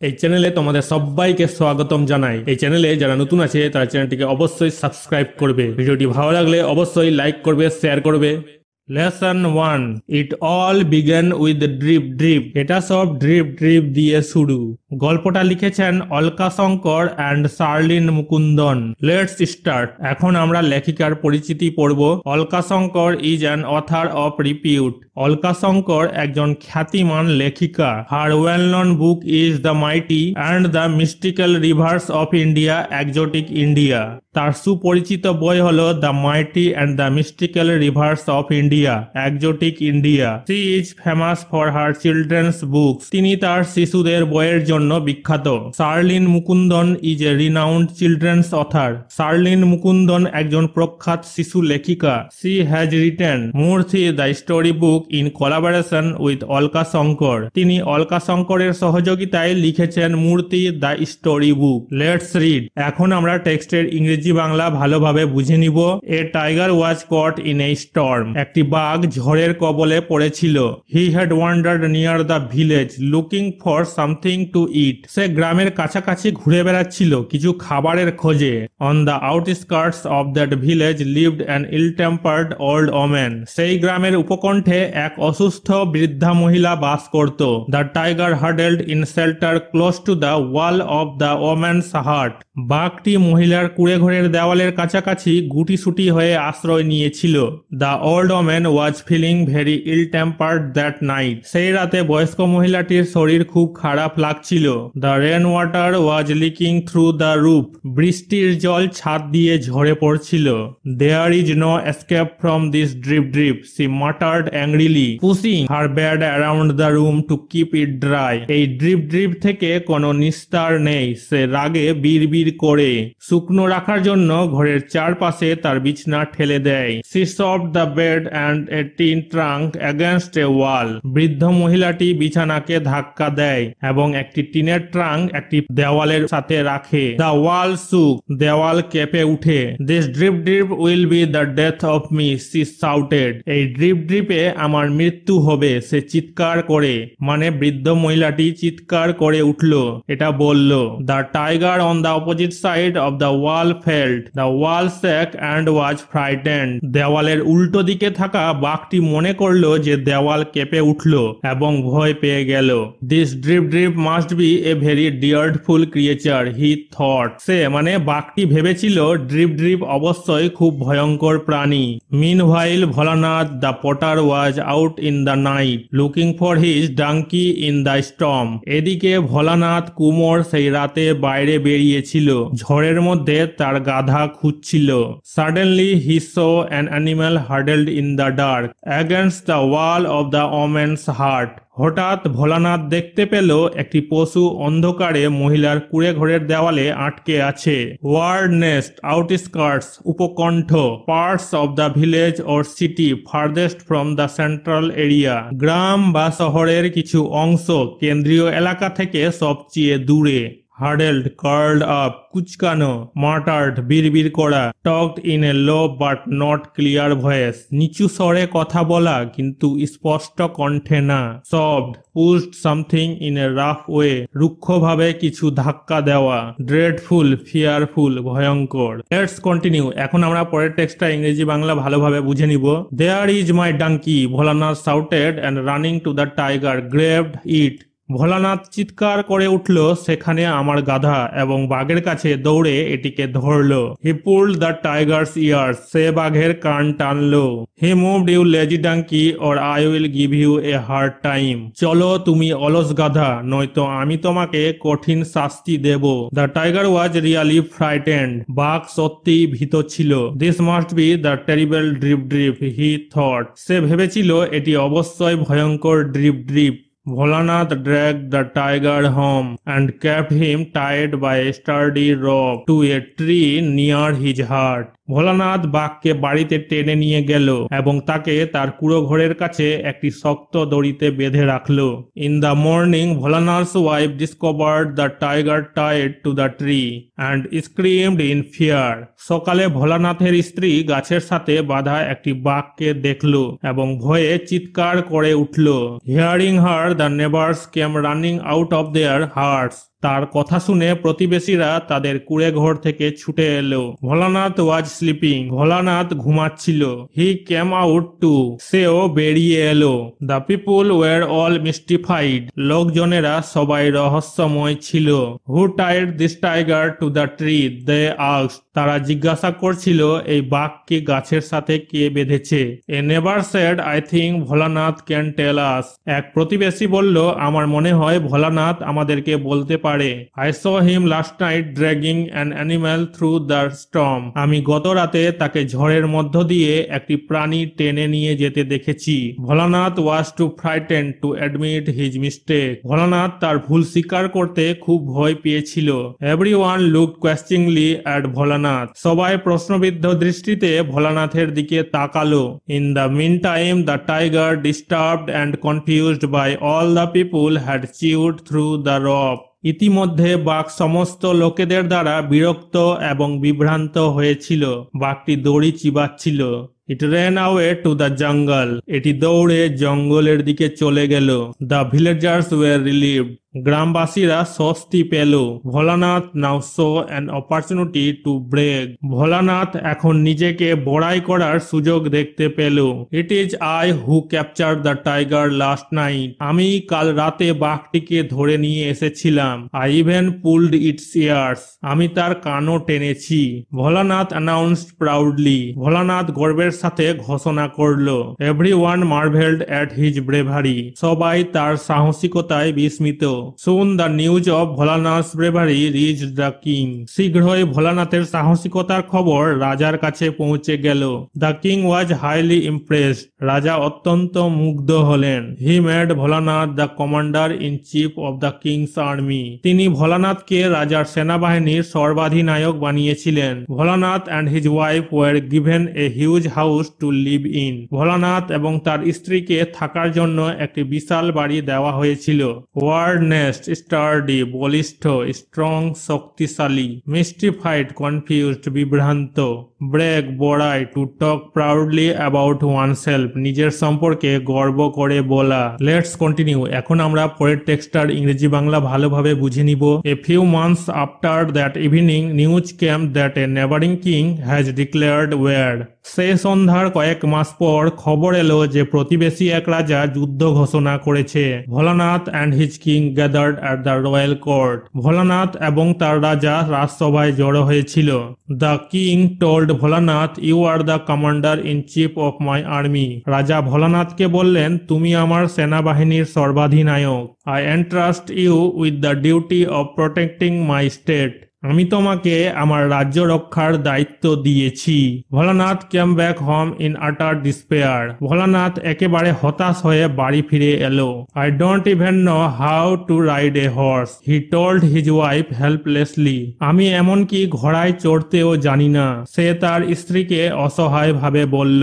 এই চ্যানেলে তোমাদের সবাইকে স্বাগতম জানাই। এই চ্যানেলে যারা নতুন আছে তারা চ্যানেলটিকে অবশ্যই সাবস্ক্রাইব করবে। ভিডিওটি ভালো লাগলে অবশ্যই লাইক করবে, শেয়ার করবে। Lesson 1, it all begins with drip drip. এটা সব ড্রিপ ড্রিপ দিয়ে শুরু। গল্পটা লিখেছেন Alka Shankar and Sharlene Mukundan. Let's start. এখন আমরা লেখিকার পরিচিতি পড়ব। Alka Shankar is an author of repute. Alka Shankar একজন খ্যাতিমান লেখিকা। Her well known book is the mighty and the mystical rivers of India, exotic India. তার সুপরিচিত বই হলো the mighty and the mystical rivers of India, exotic India. She is famous for her children's books. তিনি তার শিশুদের বইয়ের জন্য বিখ্যাত। Sharlene Mukundan is a renowned children's author. Sharlene Mukundan একজন প্রখ্যাত শিশু লেখিকা। She has written Murti the story book in collaboration with Alka Shankar. তিনি অলকা শঙ্করের সহযোগিতায় লিখেছেন Murti the story book. Let's read. এখন আমরা টেক্সটের ইংরেজি বাংলা ভালোভাবে বুঝে নিব। A tiger was caught in a storm. একটি বাঘ ঝড়ের কবলে পড়েছিল। He had wandered near the village looking for something to eat. সে গ্রামের কাছাকাছি ঘুরে বেড়াচ্ছিল কিছু খাবারের খোঁজে। On the outskirts of that village lived an ill tempered old woman. সেই গ্রামের উপকণ্ঠে এক অসুস্থ বৃদ্ধা মহিলা বাস করত। The tiger huddled in shelter close to the wall of the woman's hut. বাঘটি মহিলার কুঁড়ে ঘরের দেওয়ালের কাছাকাছি গুটিসুটি হয়ে আশ্রয় নিয়েছিল। The old woman was feeling very ill tempered that night. সেই রাতে বয়স্ক মহিলাটির শরীর খুব খারাপ লাগছিল। The rain water was leaking through the roof. বৃষ্টির জল ছাদ দিয়ে ঝরে পড়ছিল। There is no escape from this drip drip, she muttered angrily, pushing her bed around the room to keep it dry. এই ড্রিপ ড্রিপ থেকে কোনো নিস্তার নেই, সে রাগে বিড়বিড় করে শুকনো রাখার জন্য ঘরের চারপাশে তার বিছনা ঠেলে দেয়। She shoved the bed and a tin trunk against a wall. বৃদ্ধ মহিলাটি বিছানাকে ধাক্কা দেয় এবং একটি টিনের ট্রাঙ্ক একটি দেওয়ালের সাথে রাখে। দ্য ওয়াল শুক। দেওয়াল কেঁপে উঠে। This drip drip will be the death of me, she shouted. এই ড্রিপ ড্রিপে আমার মৃত্যু হবে, সে চিৎকার করে। মানে বৃদ্ধ মহিলাটি চিৎকার করে উঠল, এটা বলল। The tiger on the opposite side of the wall felt. The wall shake and was frightened. দেওয়ালের উল্টো দিকে থাকা বাঘটি মনে করলো যে দেওয়াল কেঁপে উঠল এবং ভয় পেয়ে গেল। This drip drip must be a very dreadful creature, he thought. সে মানে বাঘটি ভেবেছিল ড্রিপ ড্রিপ অবশ্যই খুব ভয়ঙ্কর প্রাণী। Meanwhile Bholanath the potter was out in the night looking for his donkey in the storm. এদিকে ভোলানাথ কুমোর সেই রাতে বাইরে বেরিয়েছিল, ঝড়ের মধ্যে তার গাধা খুঁজছিল। Suddenly he saw an animal huddled in the dark against the wall of the woman's hut. হঠাৎ ভোলানাথ দেখতে পেল একটি পশু অন্ধকারে মহিলার কুঁড়ে ঘরের দেওয়ালে আটকে আছে। ওয়ার্ড নেস্ট, আউটস্কার্টস উপকণ্ঠ, parts of the village or city farthest from the central area. গ্রাম বা শহরের কিছু অংশ কেন্দ্রীয় এলাকা থেকে সবচেয়ে দূরে। হার্ডেলড কার্লড আপ কুচকানো, মাটার্ড বিড়বিড় করা, talked in a low but not clear voice নিচু স্বরে কথা বলা কিন্তু স্পষ্ট কণ্ঠে না। Shoved pushed something in a rough way রুক্ষভাবে কিছু ধাক্কা দেওয়া। ড্রেডফুল ফিয়ারফুল ভয়ঙ্কর। Let's continue. এখন আমরা পরের টেক্সটটা ইংরেজি বাংলা ভালোভাবে বুঝে নিব। There is my donkey, Bholanath shouted and running to the tiger grabbed it. Bholanath চিৎকার করে উঠল, সেখানে আমার গাধা, এবং বাঘের কাছে দৌড়ে এটিকে ধরল। He pulled the tiger's ears. সে বাঘের কান টানলো। He moved you lazy donkey or I will give you a hard time. চলো তুমি অলস গাধা, নয়তো আমি তোমাকে কঠিন শাস্তি দেব। The tiger was really frightened. বাঘ সত্যিই ভীত ছিল। This must be the terrible drip drip, he thought. সে ভেবেছিল এটি অবশ্যই ভয়ঙ্কর drip drip. Bholanath dragged the tiger home and kept him tied by a sturdy rope to a tree near his heart. Bholanath বাঘকে বাড়িতে টেনে নিয়ে গেল এবং তাকে তার কুড়ো ঘরের কাছে একটি শক্ত দড়িতে বেঁধে রাখলো। In the morning Bholanath's wife discovered the tiger tied to the tree and screamed in fear. সকালে ভোলানাথের স্ত্রী গাছের সাথে বাঁধা একটি বাঘকে দেখলো এবং ভয়ে চিৎকার করে উঠল। Hearing her the neighbours came running out of their huts. তার কথা শুনে প্রতিবেশীরা তাদের কুড়ে ঘর থেকে ছুটে এলো। ভোলানাথ ওয়াজ স্লিপিং। ভোলানাথ ঘুমাচ্ছিল। He came out too. সেও বেরিয়ে এলো। The people were all mystified. লোকজনেরা সবাই রহস্যময় ছিল। Who tied this tiger to the tree they asked. তারা জিজ্ঞাসা করছিল এই বাঘকে গাছের সাথে কে বেঁধেছে। A neighbour said I think Bholanath can tell us. এক প্রতিবেশী বলল আমার মনে হয় ভোলানাথ আমাদেরকে বলতে পারে। I saw him last night dragging an animal through the storm. আমি গত রাতে তাকে ঝড়ের মধ্য দিয়ে একটি প্রাণী টেনে নিয়ে যেতে দেখেছি। Bholanath was too frightened to admit his mistake. Bholanath তার ভুল স্বীকার করতে খুব ভয় পেয়েছিল। Everyone looked questioningly at Bholanath. সবাই প্রশ্নবিদ্ধ দৃষ্টিতে ভোলানাথের দিকে তাকালো। In the meantime the tiger disturbed and confused by all the people had chewed through the rope. ইতিমধ্যে বাঘ সমস্ত লোকেদের দ্বারা বিরক্ত এবং বিভ্রান্ত হয়েছিল। বাঘটি দড়ি চিবাচ্ছিল। ইট ran away to the jungle. এটি দৌড়ে জঙ্গলের দিকে চলে গেল। The villagers were relieved. গ্রামবাসীরা স্বস্তি পেল। Bholanath now saw an opportunity to brag. Bholanath এখন নিজেকে বড়াই করার সুযোগ দেখতে পেল। It is I who capture the tiger last night. আমি কাল রাতে বাঘটিকে ধরে নিয়ে এসেছিলাম। I even pulled its ears. আমি তার কানও টেনেছি। Bholanath announced proudly. ভোলানাথ গর্বের সাথে ঘোষণা করল। Everyone marvelled at his bravery. সবাই তার সাহসিকতায় বিস্মিত। Soon the news of Bholanath's bravery reached the king. শীঘ্রই ভোলানাথের সাহসিকতার খবর রাজার কাছে পৌঁছে গেল। The king was highly impressed. রাজা অত্যন্ত মুগ্ধ হলেন। He made Bholanath the commander in chief of the king's army. তিনি ভোলানাথকে রাজার সেনাবাহিনীর সর্বাধিনায়ক বানিয়েছিলেন। Bholanath and his wife were given a huge house to live in. Bholanath এবং তার স্ত্রীকে থাকার জন্য একটি বিশাল বাড়ি দেওয়া হয়েছিল। Word nest, sturdy, বলিষ্ঠ, strong, শক্তিশালী, mystified, confused, বিভ্রান্ত, brag, বড়াই, to talk proudly about oneself, নিজের সম্পর্কে গর্ব করে বলা। Let's continue. এখন আমরা পরের টেক্সটার ইংরেজি বাংলা ভালোভাবে বুঝে নিব। A few months after that evening, news came that a neighboring king has declared war. সেই সন্ধ্যার কয়েক মাস পর খবর এলো যে প্রতিবেশী এক রাজা যুদ্ধ ঘোষণা করেছে। Bholanath and his king gathered at the royal court. Bholanath এবং তার রাজা রাজসভায় জড়ো হয়েছিল। The king told Bholanath, you are the commander in chief of my army. রাজা ভোলানাথকে বললেন, তুমি আমার সেনাবাহিনীর সর্বাধিনায়ক। I entrust you with the duty of protecting my state. আমি তোমাকে আমার রাজ্য রক্ষার দায়িত্ব দিয়েছি। Bholanath came back home in utter despair. Bholanath একেবারে হতাশ হয়ে বাড়ি ফিরে এলো। I don't even know how to ride a horse, he told his wife helplessly. আমি এমনকি ঘোড়ায় চড়তেও জানি না, সে তার স্ত্রীকে অসহায় ভাবে বলল।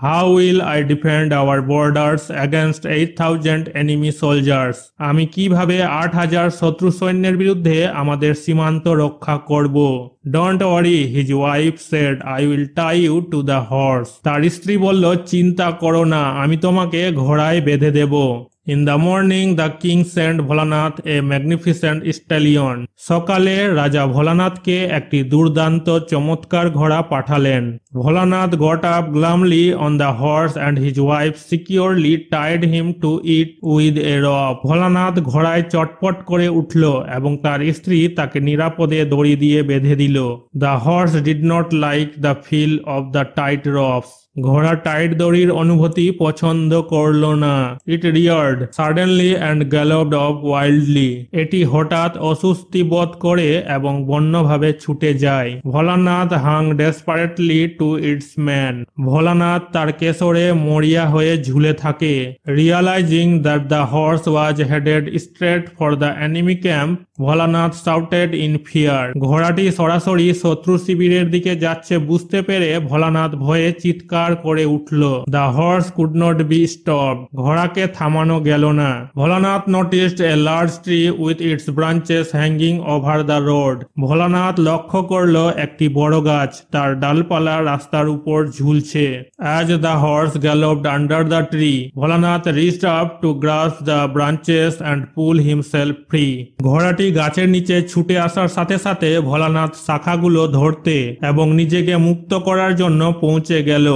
How will I defend our borders against 8,000 enemy soldiers. আমি কিভাবে 8,000 শত্রু সৈন্যের বিরুদ্ধে আমাদের সীমান্ত রক্ষা করব। Don't worry, his wife said, I will tie you to the horse. তার স্ত্রী বলল, চিন্তা করো না, আমি তোমাকে ঘোড়ায় বেঁধে দেব। In the morning, the king sent Bholanath a magnificent stallion. সকালে রাজা ভোলানাথকে একটি দুর্দান্ত চমৎকার ঘোড়া পাঠালেন। Bholanath got up glumly on the horse and his wife securely tied him to it with a rope. Bholanath ঘোড়ায় চটপট করে উঠল এবং তার স্ত্রী তাকে নিরাপদে দড়ি দিয়ে বেঁধে দিল। The horse did not like the feel of the tight ropes. ঘোড়া টাইট দড়ির অনুভূতি পছন্দ করল না। It reared suddenly and galloped off wildly. এটি হঠাৎ অস্বস্তি বোধ করে এবং বন্যভাবে ছুটে যায়। Bholanath hung desperately to its mane. Bholanath তার কেশরে মরিয়া হয়ে ঝুলে থাকে। Realizing that the horse was headed straight for the enemy camp, Bholanath shouted in fear. ঘোড়াটি সরাসরি শত্রু শিবিরের দিকে যাচ্ছে বুঝতে পেরে ভোলানাথ ভয়ে চিৎকার করে উঠল। The horse could not be stopped. ঘোড়াকে থামানো গেল না। Bholanath noticed a large tree with its branches hanging over the road. Bholanath লক্ষ্য করল একটি বড় গাছ তার ডালপালা রাস্তার উপর ঝুলছে। As the horse galloped under the tree, Bholanath reached up to grasp the branches and pull himself free. ঘোড়াটি গাছের নিচে ছুটে আসার সাথে সাথে ভোলানাথ শাখাগুলো ধরতে এবং নিজেকে মুক্ত করার জন্য পৌঁছে গেল।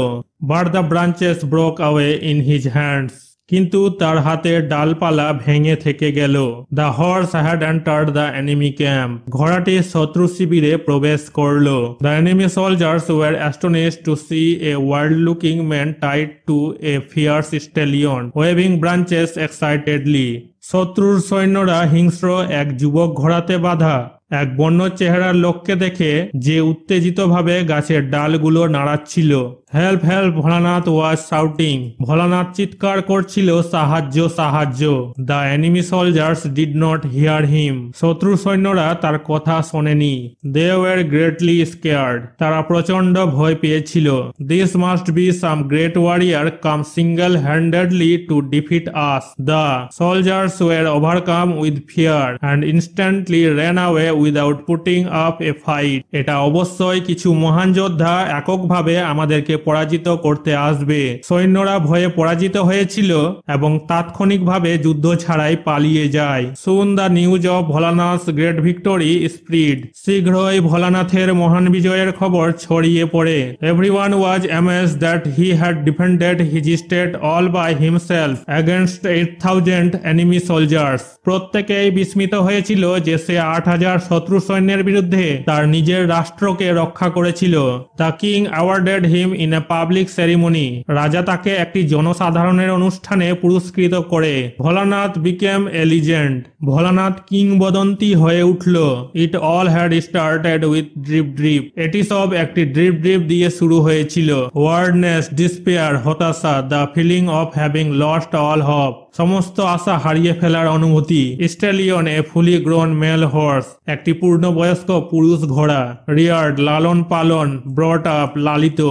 But the branches broke away in his hands. কিন্তু তার হাতের ডালপালা ভেঙে থেকে গেল। The horse had entered the enemy camp. ঘোড়াটি শত্রু শিবিরে প্রবেশ করল। The enemy soldiers were astonished to see a wild-looking man tied to a fierce stallion, waving branches excitedly. শত্রুর সৈন্যরা হিংস্র এক যুবক ঘোড়াতে বাঁধা এক বন্য চেহারার লোককে দেখে যে উত্তেজিতভাবে গাছের ডালগুলো নাড়াচ্ছিল। Help help Bholanath was shouting. Bholanath চিৎকার করছিল সাহায্য সাহায্য। The enemy soldiers did not hear him. শত্রু সৈন্যরা তার কথা শোনেনি। They were greatly scared. তারা প্রচন্ড ভয় পেয়েছিল। This must be some great warrior come single handedly to defeat us. The soldiers were overcome with fear and instantly ran away without putting up a fight. এটা অবশ্যই কিছু মহান যোদ্ধা এককভাবে আমাদেরকে পরাজিত করতে আসবে। সৈন্যরা ভয়ে পরাজিত হয়েছিল এবং তাৎক্ষণিকভাবে যুদ্ধ ছাড়াই পালিয়ে যায়। Soon the news of Bholanath's great victory spread. শীঘ্রই ভোলানাথের মহান বিজয়ের খবর ছড়িয়ে পড়ে। Everyone was amazed that he had defended his state all by himself against 8,000 enemy soldiers. প্রত্যেকেই বিস্মিত হয়েছিল যে সে 8,000 শত্রু সৈন্যের বিরুদ্ধে তার নিজের রাষ্ট্রকে রক্ষা করেছিল। The king awarded him in a public ceremony. রাজা তাকে একটি জনসাধারণের অনুষ্ঠানে পুরস্কৃত করে। Bholanath became a legend. Bholanath কিংবদন্তি হয়ে উঠল। It all had started with drip drip. এটি সব একটি ড্রিপ ড্রিপ দিয়ে শুরু হয়েছিল। ওয়ার্ডনেস, ডিসপেয়ার, হতাশা, the feeling of having lost all hope. সমস্ত আশা হারিয়ে ফেলার অনুভূতি। Stallion, a fully grown male horse. একটি পূর্ণবয়স্ক পুরুষ ঘোড়া। রিয়ার্ড, লালন পালন, ব্রট আপ, লালিত।